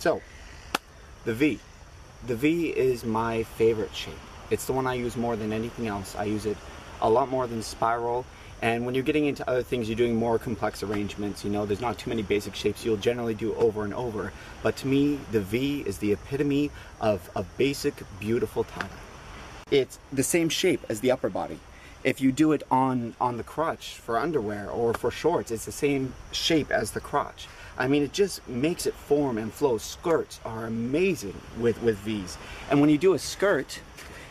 So, the V. The V is my favorite shape. It's the one I use more than anything else. I use it a lot more than spiral. And when you're getting into other things, you're doing more complex arrangements, you know, there's not too many basic shapes you'll generally do over and over. But to me, the V is the epitome of a basic, beautiful tie-dye. It's the same shape as the upper body. If you do it on the crotch for underwear or for shorts, it's the same shape as the crotch. I mean, it just makes it form and flow. Skirts are amazing with V's. And when you do a skirt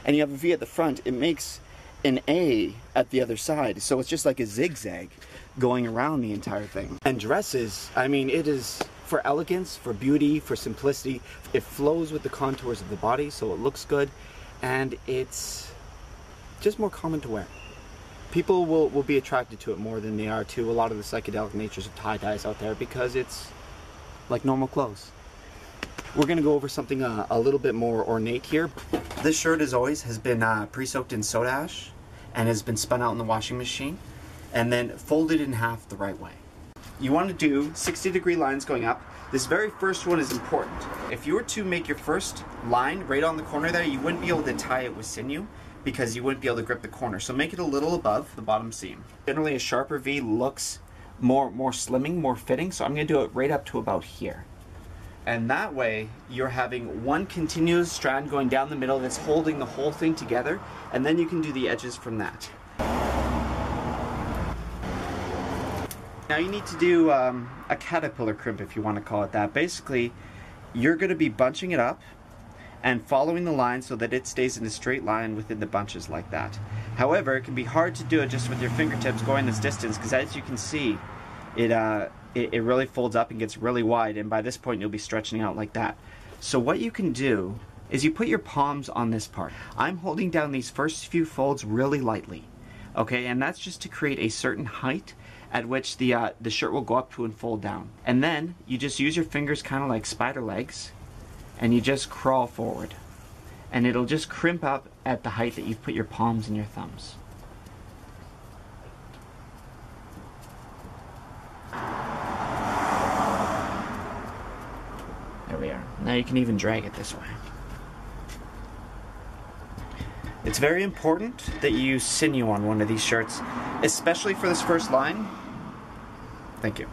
and you have a V at the front, it makes an A at the other side. So it's just like a zigzag going around the entire thing. And dresses, I mean, it is for elegance, for beauty, for simplicity. It flows with the contours of the body, so it looks good. And it's just more common to wear. People will be attracted to it more than they are to a lot of the psychedelic natures of tie-dyes out there because it's like normal clothes. We're gonna go over something a little bit more ornate here. This shirt, as always, has been pre-soaked in soda ash and has been spun out in the washing machine and then folded in half the right way. You want to do 60-degree lines going up. This very first one is important. If you were to make your first line right on the corner there, you wouldn't be able to tie it with sinew because you wouldn't be able to grip the corner. So make it a little above the bottom seam. Generally a sharper V looks more slimming, more fitting, so I'm going to do it right up to about here. And that way you're having one continuous strand going down the middle that's holding the whole thing together, and then you can do the edges from that. Now you need to do a caterpillar crimp, if you want to call it that. Basically, you're going to be bunching it up and following the line so that it stays in a straight line within the bunches like that. However, it can be hard to do it just with your fingertips going this distance because, as you can see, it really folds up and gets really wide, and by this point you'll be stretching out like that. So what you can do is you put your palms on this part. I'm holding down these first few folds really lightly, okay, and that's just to create a certain height at which the shirt will go up to and fold down. And then you just use your fingers kind of like spider legs and you just crawl forward, and it'll just crimp up at the height that you've put your palms and your thumbs. There we are. Now you can even drag it this way. It's very important that you use sinew on one of these shirts, especially for this first line. Thank you.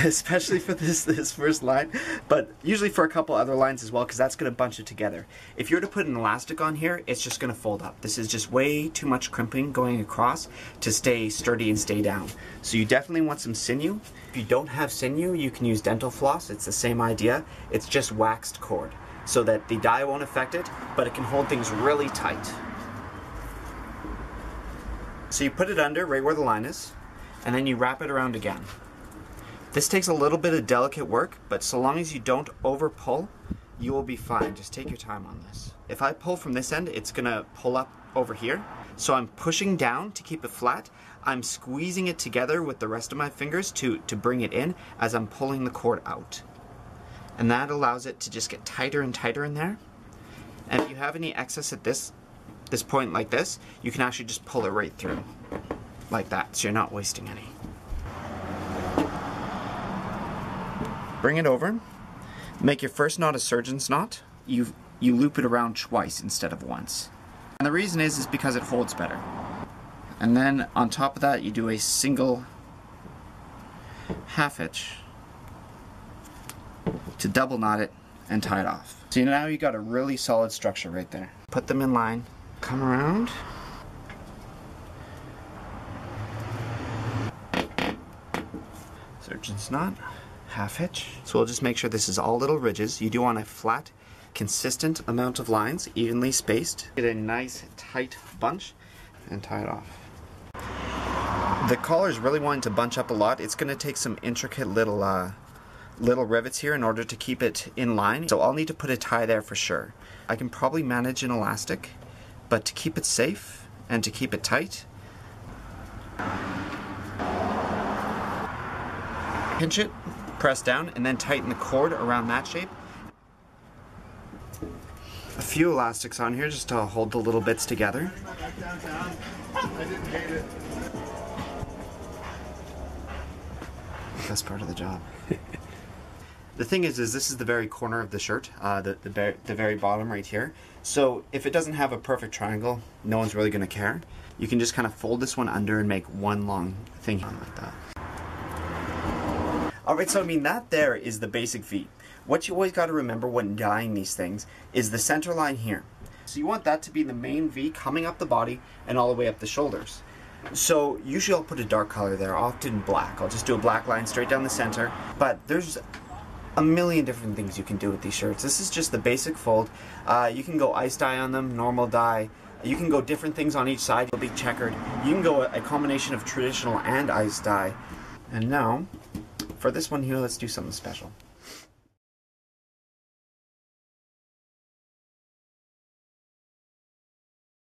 Especially for this first line, but usually for a couple other lines as well, because that's going to bunch it together. If you were to put an elastic on here, it's just going to fold up. This is just way too much crimping going across to stay sturdy and stay down. So you definitely want some sinew. If you don't have sinew, you can use dental floss. It's the same idea. It's just waxed cord so that the dye won't affect it, but it can hold things really tight. So you put it under right where the line is, and then you wrap it around again. This takes a little bit of delicate work, but so long as you don't over pull, you will be fine. Just take your time on this. If I pull from this end, it's gonna pull up over here. So I'm pushing down to keep it flat. I'm squeezing it together with the rest of my fingers to bring it in as I'm pulling the cord out. And that allows it to just get tighter and tighter in there. And if you have any excess at this point like this, you can actually just pull it right through like that, so you're not wasting any. Bring it over, make your first knot a surgeon's knot. You loop it around twice instead of once. And the reason is because it holds better. And then on top of that, you do a single half hitch to double knot it and tie it off. So now you got a really solid structure right there. Put them in line, come around. Surgeon's knot. Half hitch. So we'll just make sure this is all little ridges. You do want a flat, consistent amount of lines, evenly spaced. Get a nice tight bunch and tie it off. The collar is really wanting to bunch up a lot. It's going to take some intricate little rivets here in order to keep it in line. So I'll need to put a tie there for sure. I can probably manage an elastic, but to keep it safe and to keep it tight, pinch it, press down, and then tighten the cord around that shape. A few elastics on here just to hold the little bits together. Best part of the job. The thing is this is the very corner of the shirt, the very bottom right here. So if it doesn't have a perfect triangle, no one's really going to care. You can just kind of fold this one under and make one long thing like that. Alright, so I mean that there is the basic V. What you always got to remember when dyeing these things is the center line here. So you want that to be the main V coming up the body and all the way up the shoulders. So usually I'll put a dark color there, often black. I'll just do a black line straight down the center. But there's a million different things you can do with these shirts. This is just the basic fold. You can go ice dye on them, normal dye. You can go different things on each side. It'll be checkered. You can go a combination of traditional and ice dye. And now, for this one here, let's do something special.